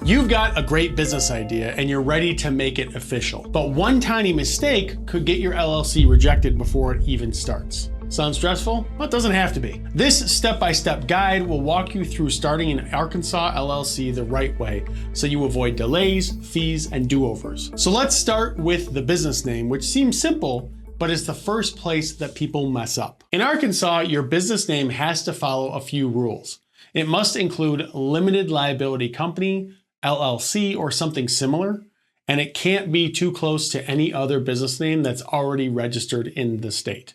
You've got a great business idea and you're ready to make it official. But one tiny mistake could get your LLC rejected before it even starts. Sound stressful? Well, it doesn't have to be. This step-by-step guide will walk you through starting an Arkansas LLC the right way so you avoid delays, fees, and do-overs. So let's start with the business name, which seems simple, but is the first place that people mess up. In Arkansas, your business name has to follow a few rules. It must include limited liability company, LLC, or something similar, and it can't be too close to any other business name that's already registered in the state.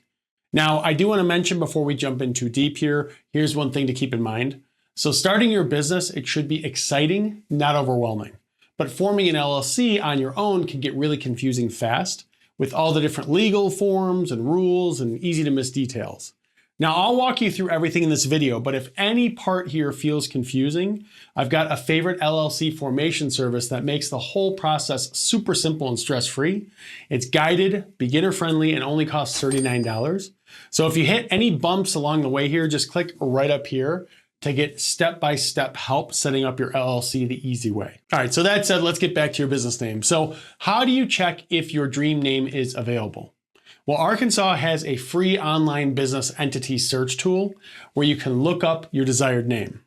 Now, I do want to mention before we jump in too deep here, here's one thing to keep in mind. So starting your business, it should be exciting, not overwhelming. But forming an LLC on your own can get really confusing fast with all the different legal forms and rules and easy to miss details. Now, I'll walk you through everything in this video, but if any part here feels confusing, I've got a favorite LLC formation service that makes the whole process super simple and stress-free. It's guided, beginner-friendly, and only costs $39. So if you hit any bumps along the way here, just click right up here to get step-by-step help setting up your LLC the easy way. All right, so that said, let's get back to your business name. So how do you check if your dream name is available? Well, Arkansas has a free online business entity search tool where you can look up your desired name.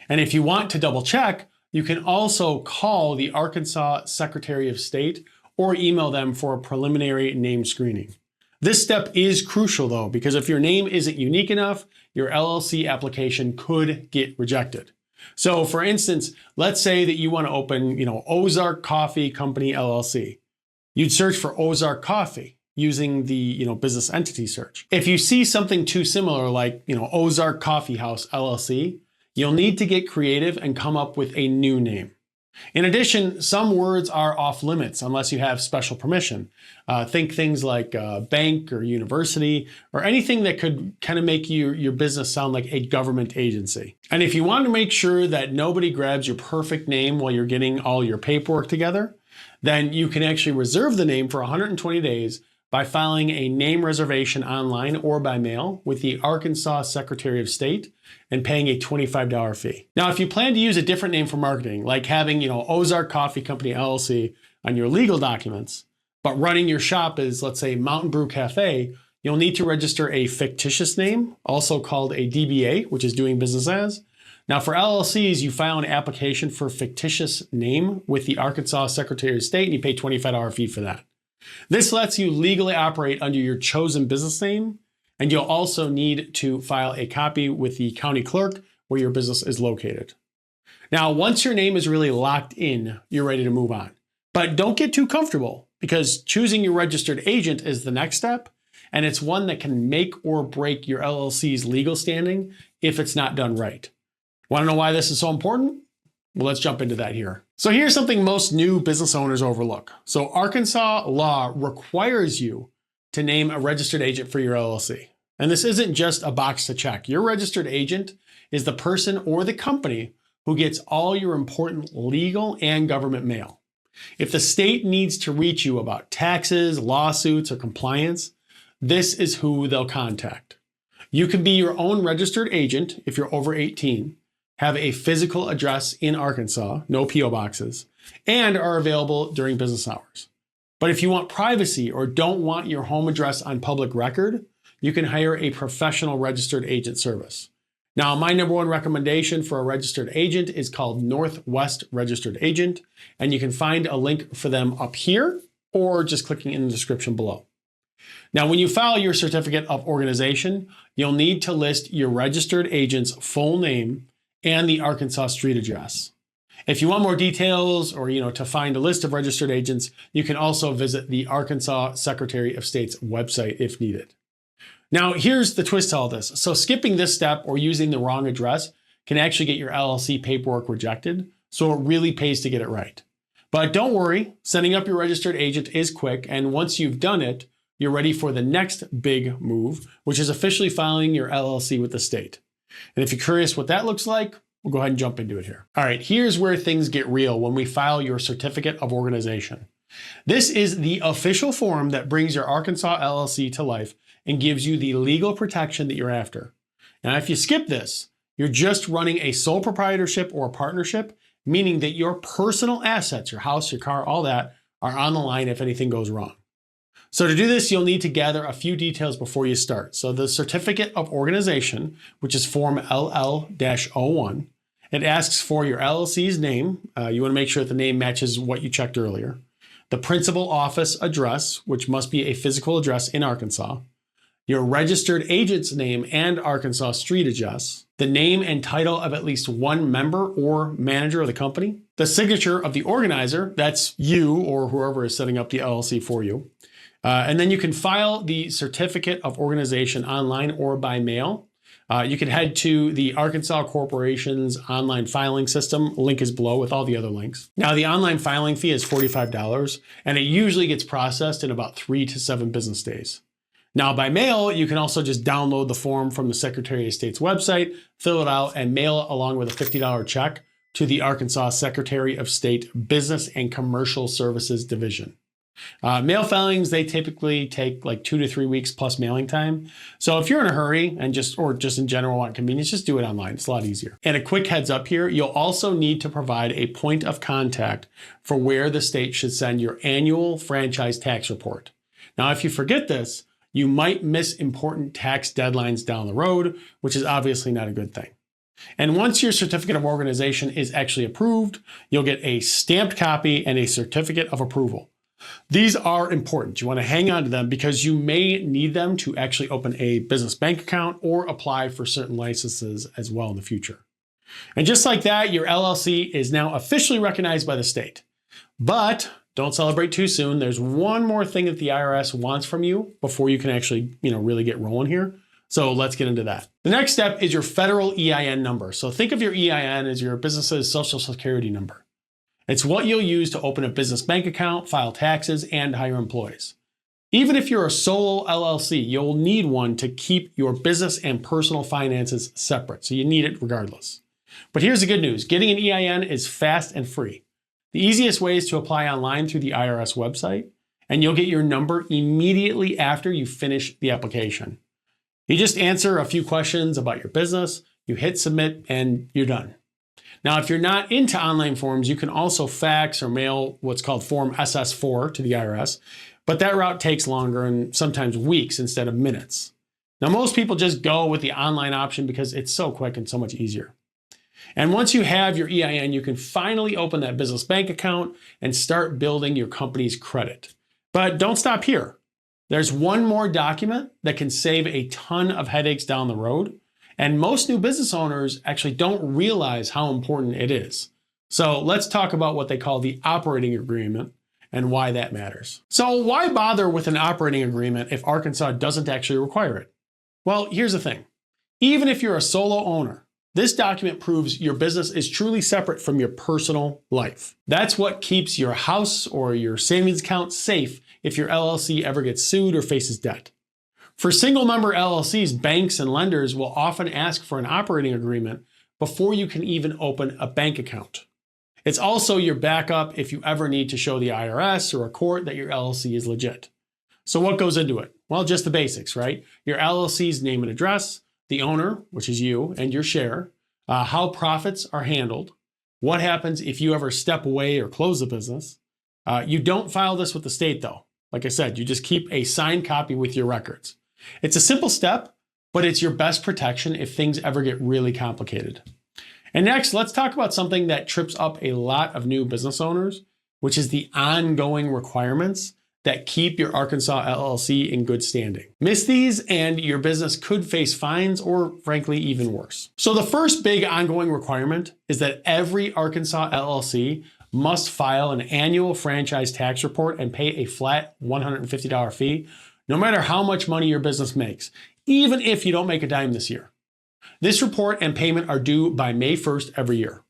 And if you want to double check, you can also call the Arkansas Secretary of State or email them for a preliminary name screening. This step is crucial though, because if your name isn't unique enough, your LLC application could get rejected. So for instance, let's say that you want to open, Ozark Coffee Company LLC. You'd search for Ozark Coffee using the business entity search. If you see something too similar like Ozark Coffee House LLC, you'll need to get creative and come up with a new name. In addition, some words are off limits unless you have special permission. Think things like bank or university or anything that could kind of make your business sound like a government agency. And if you want to make sure that nobody grabs your perfect name while you're getting all your paperwork together, then you can actually reserve the name for 120 days by filing a name reservation online or by mail with the Arkansas Secretary of State and paying a $25 fee. Now, if you plan to use a different name for marketing, like having Ozark Coffee Company LLC on your legal documents, but running your shop as, let's say, Mountain Brew Cafe, you'll need to register a fictitious name, also called a DBA, which is doing business as. Now, for LLCs, you file an application for fictitious name with the Arkansas Secretary of State, and you pay $25 fee for that. This lets you legally operate under your chosen business name, and you'll also need to file a copy with the county clerk where your business is located. Now, once your name is really locked in, you're ready to move on. But don't get too comfortable because choosing your registered agent is the next step, and it's one that can make or break your LLC's legal standing if it's not done right. Want to know why this is so important? Well, let's jump into that here. So here's something most new business owners overlook. So Arkansas law requires you to name a registered agent for your LLC. And this isn't just a box to check. Your registered agent is the person or the company who gets all your important legal and government mail. If the state needs to reach you about taxes, lawsuits, or compliance, this is who they'll contact. You can be your own registered agent if you're over 18. Have a physical address in Arkansas, no PO boxes, and are available during business hours. But if you want privacy or don't want your home address on public record, you can hire a professional registered agent service. Now, my number one recommendation for a registered agent is called Northwest Registered Agent, and you can find a link for them up here or just clicking in the description below. Now, when you file your certificate of organization, you'll need to list your registered agent's full name and the Arkansas street address. If you want more details or to find a list of registered agents, you can also visit the Arkansas Secretary of State's website if needed. Now, here's the twist to all this. So skipping this step or using the wrong address can actually get your LLC paperwork rejected, so it really pays to get it right. But don't worry, setting up your registered agent is quick, and once you've done it, you're ready for the next big move, which is officially filing your LLC with the state. And if you're curious what that looks like, we'll go ahead and jump into it here. All right, here's where things get real when we file your certificate of organization. This is the official form that brings your Arkansas LLC to life and gives you the legal protection that you're after. Now, if you skip this, you're just running a sole proprietorship or a partnership meaning that your personal assets, your house, your car, all that, are on the line if anything goes wrong. So to do this, you'll need to gather a few details before you start. So the certificate of organization, which is form LL-01, it asks for your LLC's name. You want to make sure that the name matches what you checked earlier. The principal office address, which must be a physical address in Arkansas. Your registered agent's name and Arkansas street address. The name and title of at least one member or manager of the company. The signature of the organizer, that's you or whoever is setting up the LLC for you. And then you can file the certificate of organization online or by mail. You can head to the Arkansas Corporation's online filing system. Link is below with all the other links. Now, the online filing fee is $45, and it usually gets processed in about 3 to 7 business days. Now, by mail, you can also just download the form from the Secretary of State's website, fill it out, and mail it along with a $50 check to the Arkansas Secretary of State Business and Commercial Services Division. Mail filings, they typically take like 2 to 3 weeks plus mailing time. So if you're in a hurry and just in general want convenience, just do it online. It's a lot easier. And a quick heads up here, you'll also need to provide a point of contact for where the state should send your annual franchise tax report. Now, if you forget this, you might miss important tax deadlines down the road, which is obviously not a good thing. And once your certificate of organization is actually approved, you'll get a stamped copy and a certificate of approval. These are important. You want to hang on to them because you may need them to actually open a business bank account or apply for certain licenses as well in the future. And just like that, your LLC is now officially recognized by the state. But don't celebrate too soon. There's one more thing that the IRS wants from you before you can actually, really get rolling here. So let's get into that. The next step is your federal EIN number. So think of your EIN as your business's social security number. It's what you'll use to open a business bank account, file taxes, and hire employees. Even if you're a solo LLC, you'll need one to keep your business and personal finances separate. So you need it regardless. But here's the good news. Getting an EIN is fast and free. The easiest way is to apply online through the IRS website, and you'll get your number immediately after you finish the application. You just answer a few questions about your business, you hit submit, and you're done. Now, if you're not into online forms, you can also fax or mail what's called Form SS4 to the IRS, but that route takes longer and sometimes weeks instead of minutes. Now, most people just go with the online option because it's so quick and so much easier. And once you have your EIN, you can finally open that business bank account and start building your company's credit. But don't stop here. There's one more document that can save a ton of headaches down the road. And most new business owners actually don't realize how important it is. So let's talk about what they call the operating agreement and why that matters. So why bother with an operating agreement if Arkansas doesn't actually require it? Well, here's the thing. Even if you're a solo owner, this document proves your business is truly separate from your personal life. That's what keeps your house or your savings account safe if your LLC ever gets sued or faces debt. For single-member LLCs, banks and lenders will often ask for an operating agreement before you can even open a bank account. It's also your backup if you ever need to show the IRS or a court that your LLC is legit. So what goes into it? Well, just the basics, right? Your LLC's name and address, the owner, which is you, and your share, how profits are handled, what happens if you ever step away or close the business. You don't file this with the state, though. Like I said, you just keep a signed copy with your records. It's a simple step, but it's your best protection if things ever get really complicated. And next, let's talk about something that trips up a lot of new business owners, which is the ongoing requirements that keep your Arkansas LLC in good standing. Miss these and your business could face fines or frankly, even worse. So the first big ongoing requirement is that every Arkansas LLC must file an annual franchise tax report and pay a flat $150 fee, no matter how much money your business makes, even if you don't make a dime this year. This report and payment are due by May 1st every year.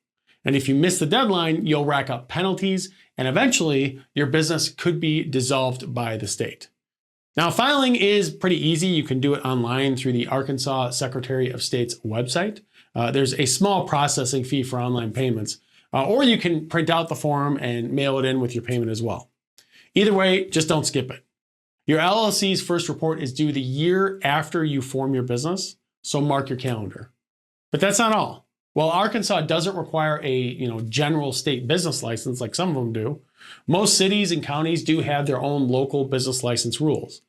And if you miss the deadline, you'll rack up penalties, and eventually your business could be dissolved by the state. Now, filing is pretty easy. You can do it online through the Arkansas Secretary of State's website. There's a small processing fee for online payments, or you can print out the form and mail it in with your payment as well. Either way, just don't skip it. Your LLC's first report is due the year after you form your business, so mark your calendar. But that's not all. While Arkansas doesn't require a general state business license like some of them do, most cities and counties do have their own local business license rules.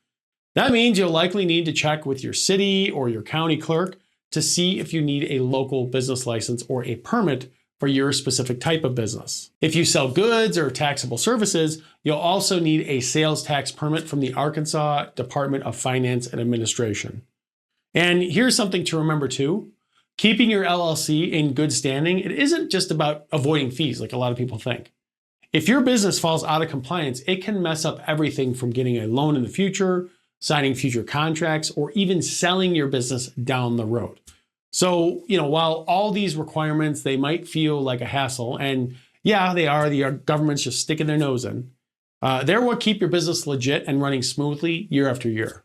That means you'll likely need to check with your city or your county clerk to see if you need a local business license or a permit for your specific type of business. If you sell goods or taxable services, you'll also need a sales tax permit from the Arkansas Department of Finance and Administration. And here's something to remember too. Keeping your LLC in good standing, it isn't just about avoiding fees like a lot of people think. If your business falls out of compliance, it can mess up everything from getting a loan in the future, signing future contracts, or even selling your business down the road. So, while all these requirements, they might feel like a hassle, and yeah, they are, the government's just sticking their nose in, they're what keep your business legit and running smoothly year after year.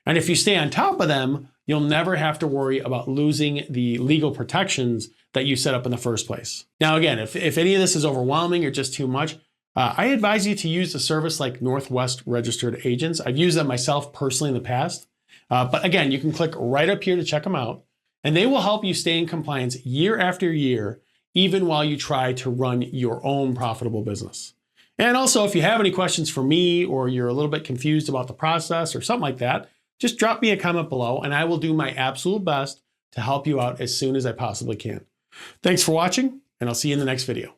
And if you stay on top of them, you'll never have to worry about losing the legal protections that you set up in the first place. Now, again, if any of this is overwhelming or just too much, I advise you to use a service like Northwest Registered Agents. I've used them myself personally in the past. But again, you can click right up here to check them out, and they will help you stay in compliance year after year, even while you try to run your own profitable business. And also, if you have any questions for me, or you're a little bit confused about the process or something like that, just drop me a comment below and I will do my absolute best to help you out as soon as I possibly can. Thanks for watching, and I'll see you in the next video.